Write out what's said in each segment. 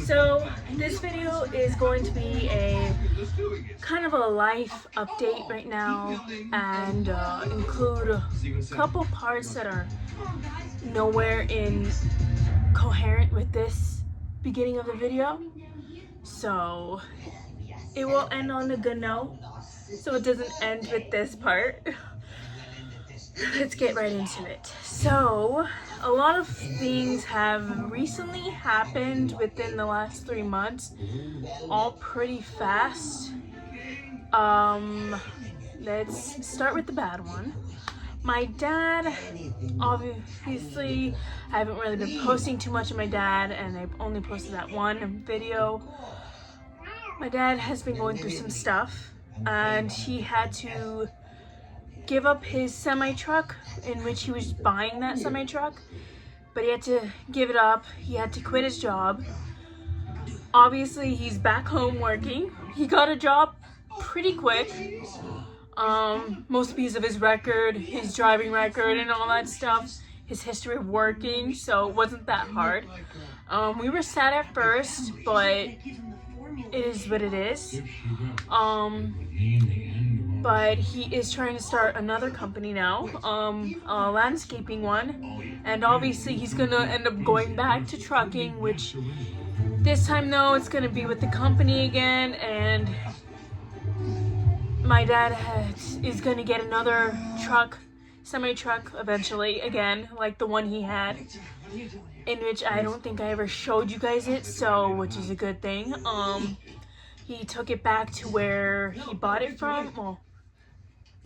So this video is going to be a kind of a life update right now and include a couple parts that are nowhere in coherent with this beginning of the video. So it will end on a good note, so it doesn't end with this part. Let's get right into it. So a lot of things have recently happened within the last 3 months, all pretty fast. Let's start with the bad one. My dad, obviously, I haven't really been posting too much of my dad, and I only posted that one video. My dad has been going through some stuff, and he had to give up his semi-truck in which he was buying that semi-truck, but he had to give it up. He had to quit his job. Obviously, he's back home working. He got a job pretty quick, mostly because of his record, his driving record and all that stuff, his history of working, so it wasn't that hard. We were sad at first, but it is what it is. But he is trying to start another company now, a landscaping one, and obviously he's gonna end up going back to trucking, which this time though it's gonna be with the company again, and my dad is gonna get another truck, semi-truck eventually again, like the one he had, in which I don't think I ever showed you guys it, so which is a good thing. He took it back to where he bought it from. Well,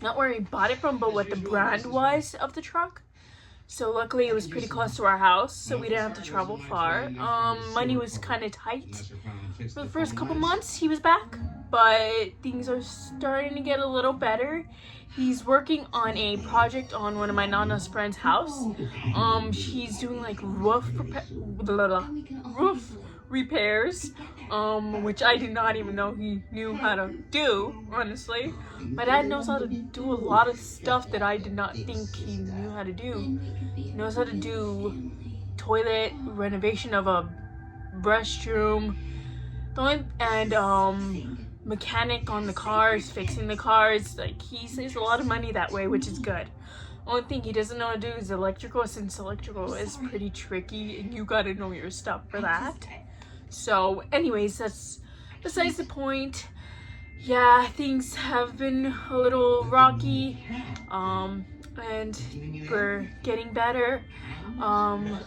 not where he bought it from, but what the brand was of the truck. So luckily it was pretty close to our house, so we didn't have to travel far. Money was kind of tight for the first couple months he was back, but things are starting to get a little better. He's working on a project on one of my Nana's friend's house. She's doing like roof repairs, which I did not even know he knew how to do, honestly. My dad knows how to do a lot of stuff that I did not think he knew how to do. He knows how to do toilet, renovation of a restroom, and mechanic on the cars, fixing the cars. Like, he saves a lot of money that way, which is good. Only thing he doesn't know how to do is electrical, since electrical is pretty tricky and you gotta know your stuff for that. So anyways, that's besides the point. Yeah, things have been a little rocky, and we're getting better. And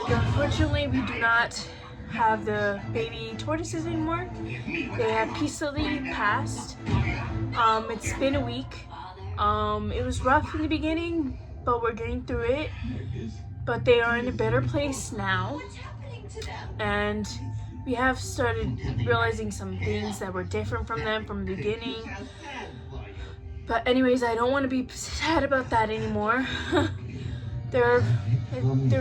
unfortunately we do not have the baby tortoises anymore. They have peacefully passed. It's been a week. It was rough in the beginning, but we're getting through it. But they are in a better place now, and we have started realizing some things that were different from them from the beginning. But anyways, I don't want to be sad about that anymore. They're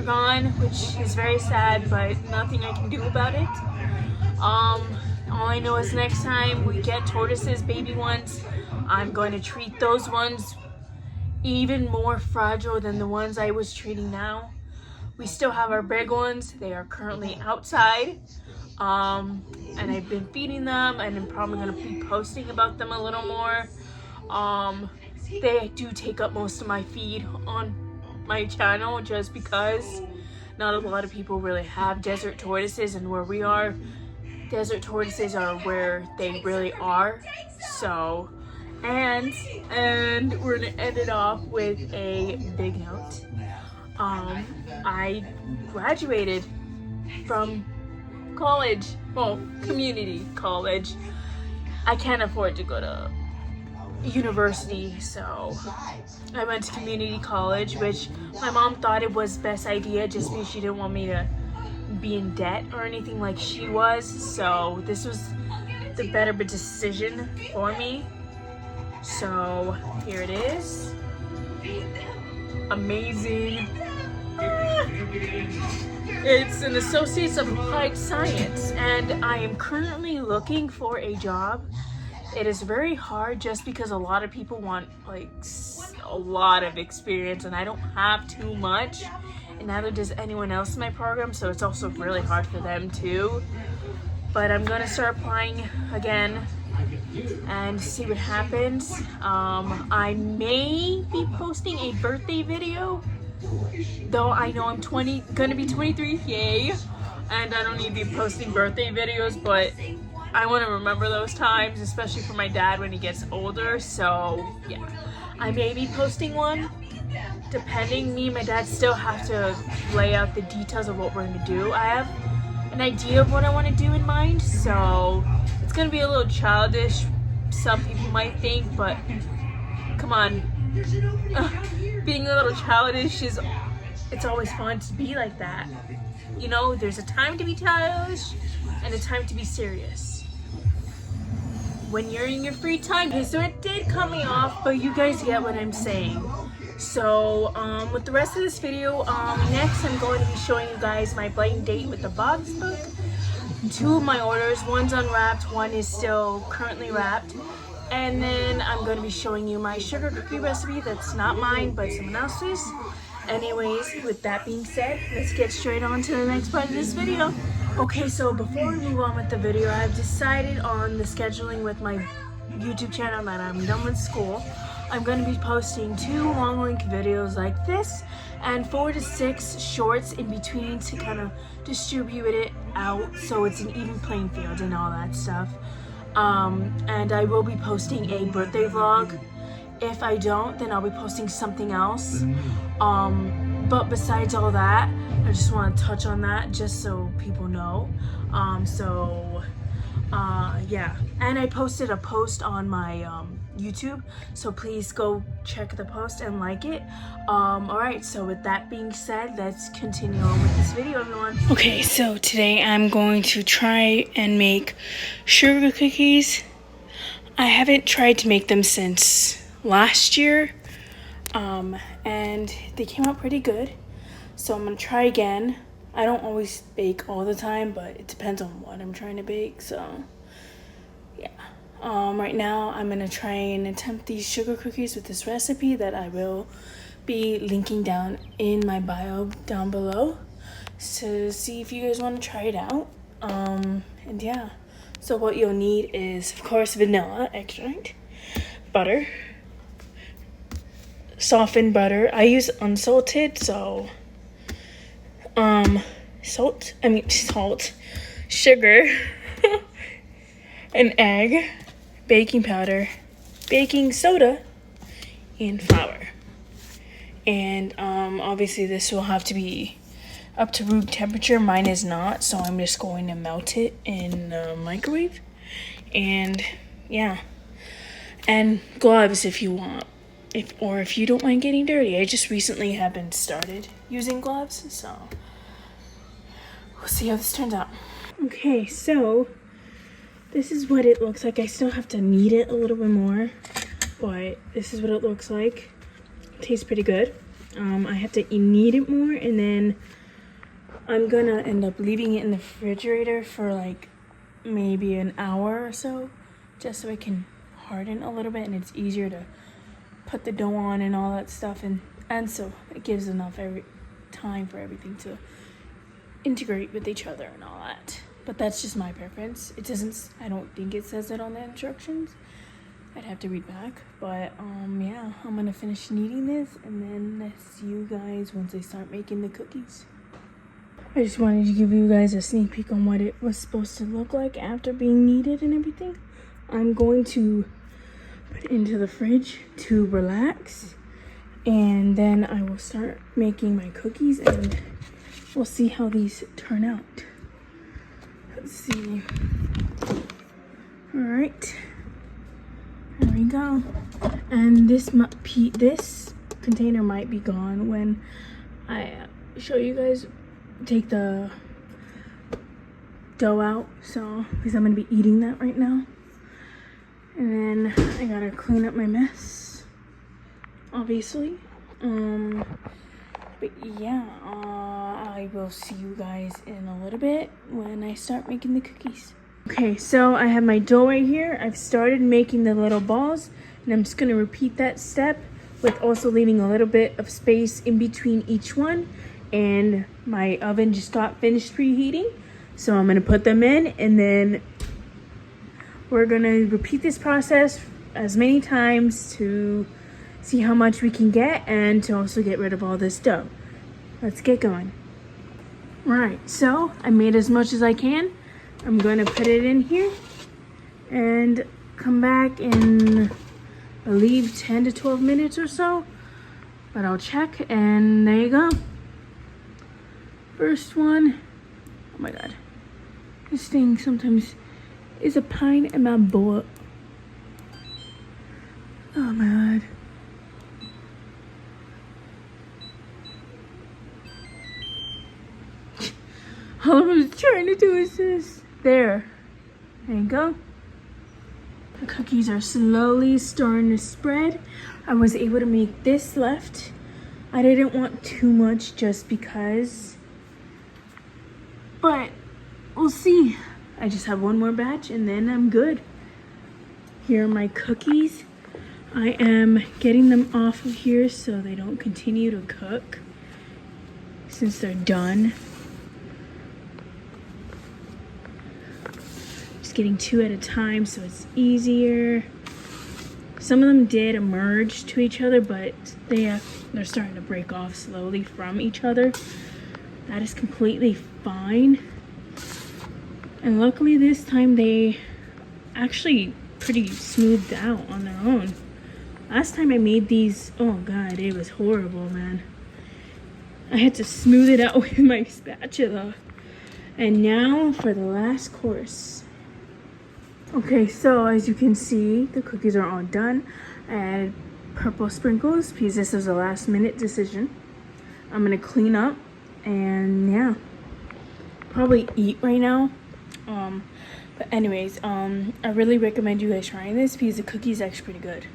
gone, which is very sad, but nothing I can do about it. All I know is next time we get tortoises, baby ones, I'm going to treat those ones even more fragile than the ones I was treating now. We still have our big ones. They are currently outside, and I've been feeding them, and I'm probably going to be posting about them a little more. They do take up most of my feed on my channel, just because not a lot of people really have desert tortoises, and where we are, desert tortoises are where they really are. So, and we're gonna end it off with a big note. I graduated from college, well, community college. I can't afford to go to university, so I went to community college, which my mom thought it was best idea just because she didn't want me to be in debt or anything like she was. So this was the better decision for me. So here it is. Amazing. It's an Associates of Applied Science, and I am currently looking for a job. It is very hard just because a lot of people want like a lot of experience, and I don't have too much. and neither does anyone else in my program, so it's also really hard for them too. But I'm gonna start applying again and see what happens. I may be posting a birthday video, though I know I'm gonna be 23, yay, and I don't need to be posting birthday videos, but I want to remember those times, especially for my dad when he gets older. So yeah, I may be posting one, depending. Me and my dad still have to lay out the details of what we're gonna do. I have an idea of what I want to do in mind, so it's gonna be a little childish, some people might think, but come on, being a little childish it's always fun to be like that, you know. There's a time to be childish and a time to be serious when you're in your free time. Okay, so it did cut me off, but you guys get what I'm saying. So with the rest of this video, next I'm going to be showing you guys my blind date with the Bob's book. 2 of my orders, one's unwrapped, one is still currently wrapped. And then I'm going to be showing you my sugar cookie recipe that's not mine, but someone else's. Anyways, with that being said, let's get straight on to the next part of this video. Okay, so before we move on with the video, I've decided on the scheduling with my YouTube channel that I'm done with school. I'm going to be posting 2 long link videos like this and 4 to 6 shorts in between to kind of distribute it out so it's an even playing field and all that stuff. And I will be posting a birthday vlog. If I don't, then I'll be posting something else. But besides all that, I just want to touch on that just so people know. Yeah. And I posted a post on my YouTube, so please go check the post and like it. Alright, so with that being said, let's continue on with this video, everyone. Okay, so today I'm going to try and make sugar cookies. I haven't tried to make them since last year, and they came out pretty good, so I'm gonna try again. I don't always bake all the time, but it depends on what I'm trying to bake, so yeah. Right now I'm gonna try and attempt these sugar cookies with this recipe that I will be linking down in my bio down below, so see if you guys want to try it out. And yeah, so what you'll need is, of course, vanilla extract, butter, softened butter. I use unsalted, so salt, sugar, an egg, baking powder, baking soda, and flour. And obviously this will have to be up to room temperature. Mine is not, so I'm just going to melt it in the microwave. And yeah, and gloves if you want, if you don't mind getting dirty. I just recently have been started using gloves, so we'll see how this turns out. Okay, so this is what it looks like. I still have to knead it a little bit more, but this is what it looks like. It tastes pretty good. I have to knead it more, and then I'm gonna end up leaving it in the refrigerator for like maybe an hour or so, just so it can harden a little bit and it's easier to put the dough on and all that stuff, and so it gives enough time for everything to integrate with each other and all that. But that's just my preference. It doesn't, I don't think it says it on the instructions. I'd have to read back, but yeah, I'm gonna finish kneading this and then see you guys once I start making the cookies. I just wanted to give you guys a sneak peek on what it was supposed to look like after being kneaded and everything. I'm going to put it into the fridge to relax, and then I will start making my cookies and we'll see how these turn out. Let's see. All right, there we go. And this container might be gone when I show you guys take the dough out, so because I'm gonna be eating that right now. And then I gotta clean up my mess, obviously. But yeah, I will see you guys in a little bit when I start making the cookies. Okay, so I have my dough right here. I've started making the little balls, and I'm just gonna repeat that step with also leaving a little bit of space in between each one. and my oven just got finished preheating. So I'm gonna put them in, and then we're gonna repeat this process as many times to see how much we can get and to also get rid of all this dough. Let's get going. Right, so I made as much as I can. I'm gonna put it in here and come back in, I believe, 10 to 12 minutes or so. But I'll check, and there you go. First one. Oh my god. This thing sometimes is a pain in my butt. Oh my god. All I was trying to do is this. There. There you go. The cookies are slowly starting to spread. I was able to make this left. I didn't want too much just because. But we'll see. I just have one more batch and then I'm good. Here are my cookies. I am getting them off of here so they don't continue to cook since they're done. Just getting 2 at a time so it's easier. Some of them did emerge to each other, but they're starting to break off slowly from each other. That is completely fine. And luckily this time they actually pretty smoothed out on their own. Last time I made these, oh god, it was horrible, man. I had to smooth it out with my spatula. And now for the last course. Okay, so as you can see, the cookies are all done. I added purple sprinkles because this was a last minute decision. I'm gonna clean up and yeah, probably eat right now. But anyways, I really recommend you guys trying this because the cookie is actually pretty good.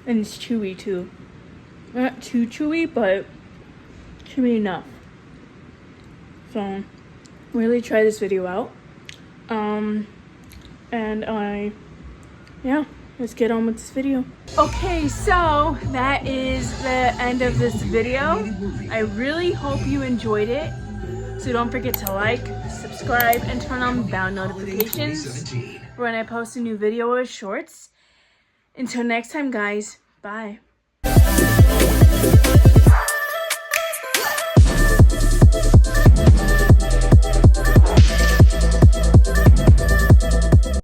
And it's chewy too. Not too chewy, but chewy enough. So really try this video out. Yeah, let's get on with this video. Okay, so that is the end of this video. I really hope you enjoyed it. So don't forget to like, subscribe, and turn on bell notifications when I post a new video or shorts. Until next time, guys, bye.